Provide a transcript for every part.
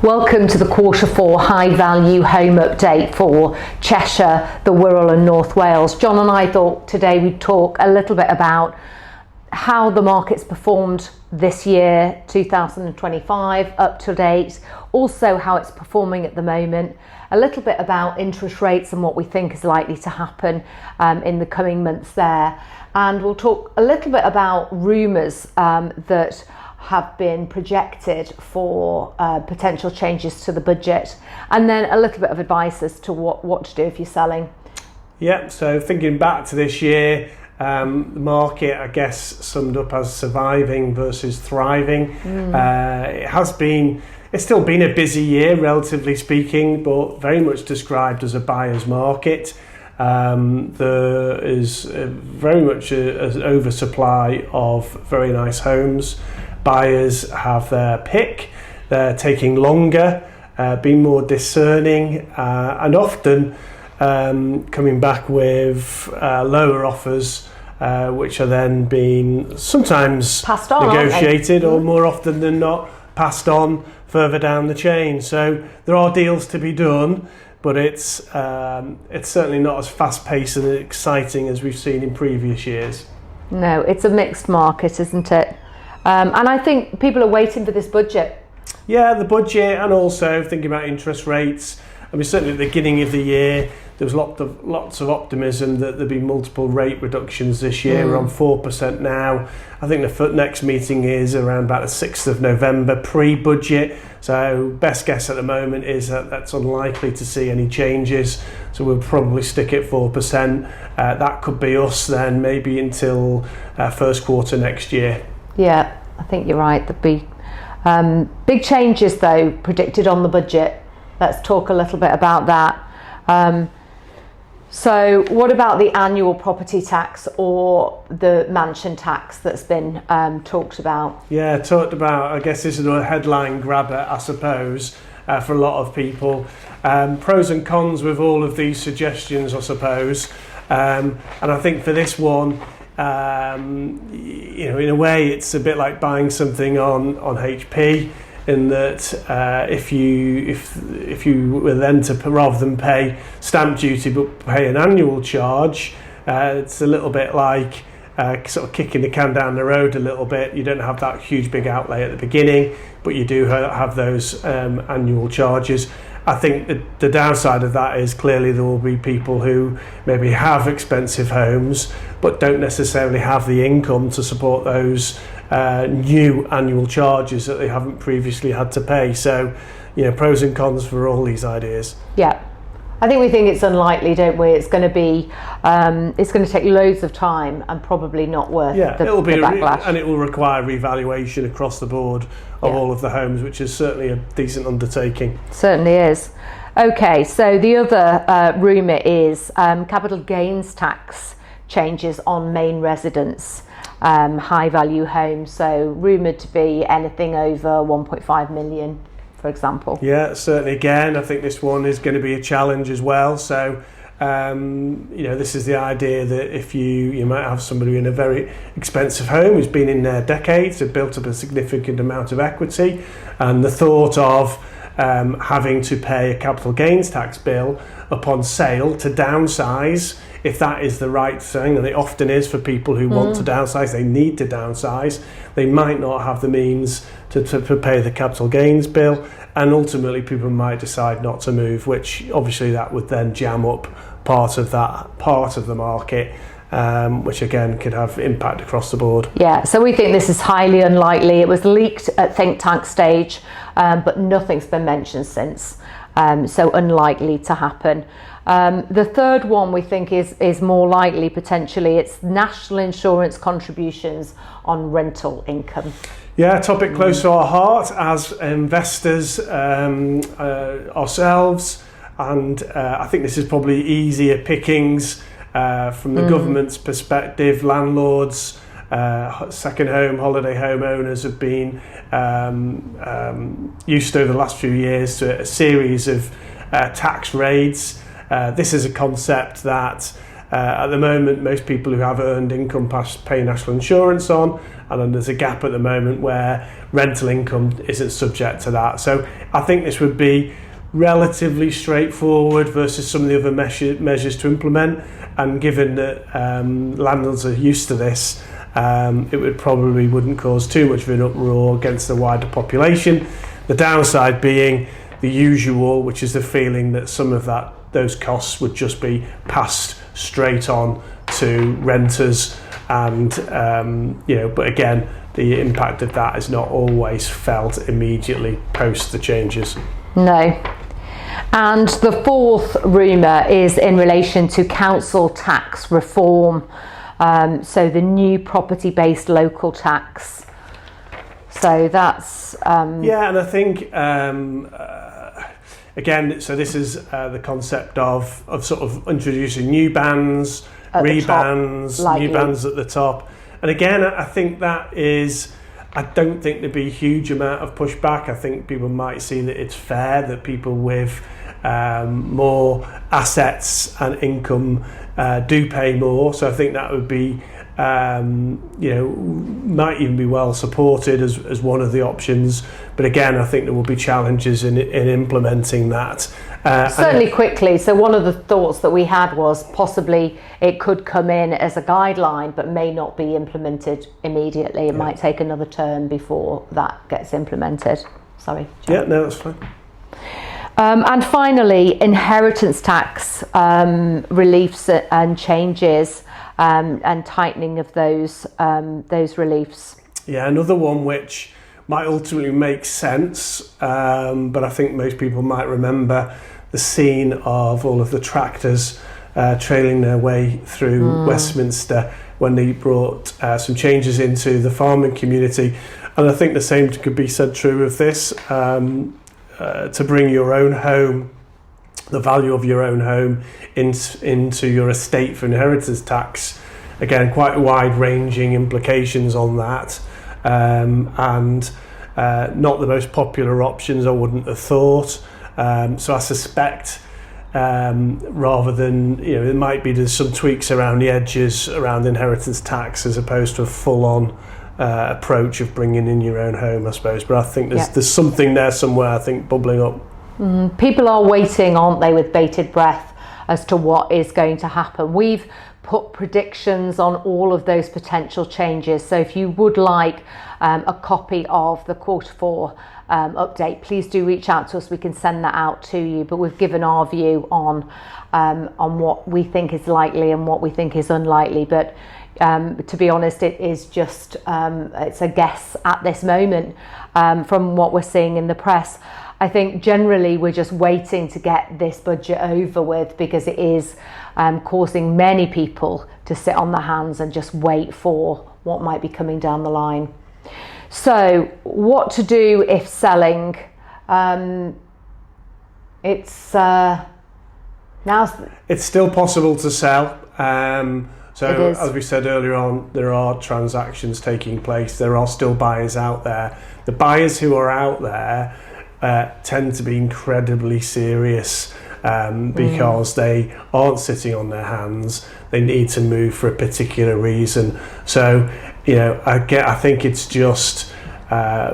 Welcome to the Q4 High Value Home Update for Cheshire, the Wirral and North Wales. John and I thought today we'd talk a little bit about how the market's performed this year, 2025, up to date, also how it's performing at the moment, a little bit about interest rates and what we think is likely to happen in the coming months there. And we'll talk a little bit about rumours that have been projected for potential changes to the budget, and then a little bit of advice as to what to do if you're selling. Yeah, so thinking back to this year, the market, I guess, summed up as surviving versus thriving. It's still been a busy year, relatively speaking, but very much described as a buyer's market. There is very much an oversupply of very nice homes. Buyers have their pick, they're taking longer, being more discerning, and often coming back with lower offers, which are then being sometimes passed on, negotiated, or more often than not passed on further down the chain. So there are deals to be done, but it's certainly not as fast-paced and exciting as we've seen in previous years. No, it's a mixed market, isn't it? And I think people are waiting for this budget. Yeah, the budget, and also thinking about interest rates. I mean, certainly at the beginning of the year, there was lots of optimism that there'd be multiple rate reductions this year. We're on 4% now. I think the next meeting is around about the 6th of November, pre-budget. So best guess at the moment is that that's unlikely to see any changes. So we'll probably stick at 4%. That could be us then, maybe until first quarter next year. Yeah, I think you're right. There'll be big changes, though, predicted on the budget. Let's talk a little bit about that. So what about the annual property tax or the mansion tax that's been talked about? Yeah, talked about. I guess this is a headline grabber, I suppose, for a lot of people. Pros and cons with all of these suggestions, I suppose. And I think for this one, in a way, it's a bit like buying something on HP, in that if you were then to, rather than pay stamp duty but pay an annual charge, it's a little bit like sort of kicking the can down the road a little bit. You don't have that huge big outlay at the beginning, but you do have those annual charges. I think the downside of that is clearly there will be people who maybe have expensive homes but don't necessarily have the income to support those new annual charges that they haven't previously had to pay. So, pros and cons for all these ideas. Yeah, I think we think it's unlikely, don't we? It's going to be, it's going to take loads of time and probably not worth the backlash. And it will require revaluation across the board of all of the homes, which is certainly a decent undertaking. Certainly is. Okay, so the other rumour is capital gains tax changes on main residence, high value homes. So rumoured to be anything over 1.5 million. For example. Yeah, certainly. Again, I think this one is going to be a challenge as well. So, this is the idea that if you might have somebody in a very expensive home who's been in there decades, have built up a significant amount of equity, and the thought of having to pay a capital gains tax bill upon sale to downsize, if that is the right thing, and it often is for people who want to downsize, they need to downsize, they might not have the means to pay the capital gains bill, and ultimately people might decide not to move, which obviously that would then jam up part of the market, which again could have impact across the board. Yeah, so we think this is highly unlikely. It was leaked at think tank stage, but nothing's been mentioned since, so unlikely to happen. The third one we think is more likely potentially. It's national insurance contributions on rental income. Yeah, a topic close to our heart as investors ourselves, and I think this is probably easier pickings from the government's perspective. Landlords, second home, holiday home owners have been used over the last few years to a series of tax raids. This is a concept that At the moment, most people who have earned income pay national insurance on, and then there's a gap at the moment where rental income isn't subject to that. So I think this would be relatively straightforward versus some of the other measures to implement, and given that landlords are used to this, it wouldn't cause too much of an uproar against the wider population. The downside being the usual, which is the feeling that some of those costs would just be passed straight on to renters, and but again, the impact of that is not always felt immediately post the changes. No. And the fourth rumour is in relation to council tax reform, so the new property-based local tax. So that's... Yeah, and I think, again, so this is the concept of sort of introducing new bands, rebans, new bands at the top. And again, I think that is... I don't think there'd be a huge amount of pushback. I think people might see that it's fair that people with more assets and income do pay more. So I think that would be, might even be well supported as one of the options. But again, I think there will be challenges in implementing that. Certainly quickly. So one of the thoughts that we had was possibly it could come in as a guideline, but may not be implemented immediately. It might take another term before that gets implemented. Sorry, John. Yeah, no, that's fine. And finally, inheritance tax reliefs and changes and tightening of those reliefs. Yeah, another one which might ultimately make sense, but I think most people might remember the scene of all of the tractors trailing their way through Westminster when they brought some changes into the farming community. And I think the same could be said true of this. To bring your own home, the value of your own home into your estate for inheritance tax. Again, quite wide-ranging implications on that, and not the most popular options, I wouldn't have thought. So I suspect, rather than, there might be some tweaks around the edges around inheritance tax as opposed to a full-on approach of bringing in your own home, I suppose. But I think there's something there somewhere, I think, bubbling up. People are waiting, aren't they, with bated breath as to what is going to happen. We've put predictions on all of those potential changes. So if you would like a copy of the Q4 update, please do reach out to us. We can send that out to you. But we've given our view on what we think is likely and what we think is unlikely. But to be honest, it is just it's a guess at this moment from what we're seeing in the press. I think generally we're just waiting to get this budget over with, because it is causing many people to sit on their hands and just wait for what might be coming down the line. So what to do if selling? It's still possible to sell. So as we said earlier on, there are transactions taking place. There are still buyers out there. The buyers who are out there tend to be incredibly serious because they aren't sitting on their hands. They need to move for a particular reason. So, I think it's just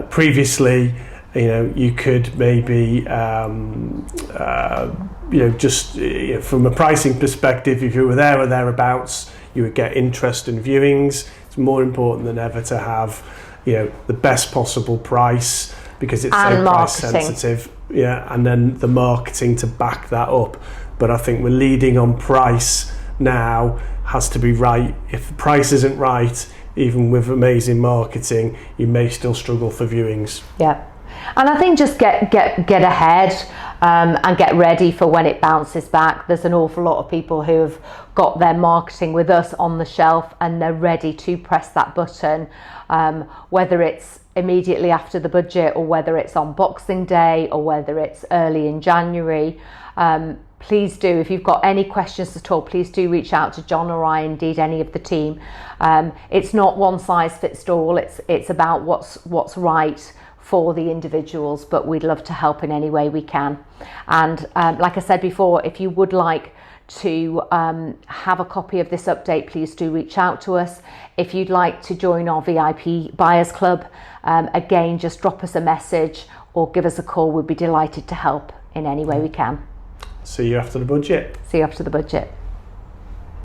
previously, you could maybe, from a pricing perspective, if you were there or thereabouts, you would get interest in viewings. It's more important than ever to have, the best possible price, because it's so price sensitive. Yeah, and then the marketing to back that up. But I think we're leading on price now, has to be right. If the price isn't right, even with amazing marketing, you may still struggle for viewings. Yeah. And I think just get ahead and get ready for when it bounces back. There's an awful lot of people who have got their marketing with us on the shelf and they're ready to press that button, whether it's immediately after the budget or whether it's on Boxing Day or whether it's early in January. Please do, if you've got any questions at all, please do reach out to John or I, indeed any of the team. It's not one size fits all. It's about what's right for the individuals, but we'd love to help in any way we can. And like I said before, if you would like to have a copy of this update, please do reach out to us. If you'd like to join our VIP Buyers Club, again, just drop us a message or give us a call. We'd be delighted to help in any way we can. See you after the budget. See you after the budget.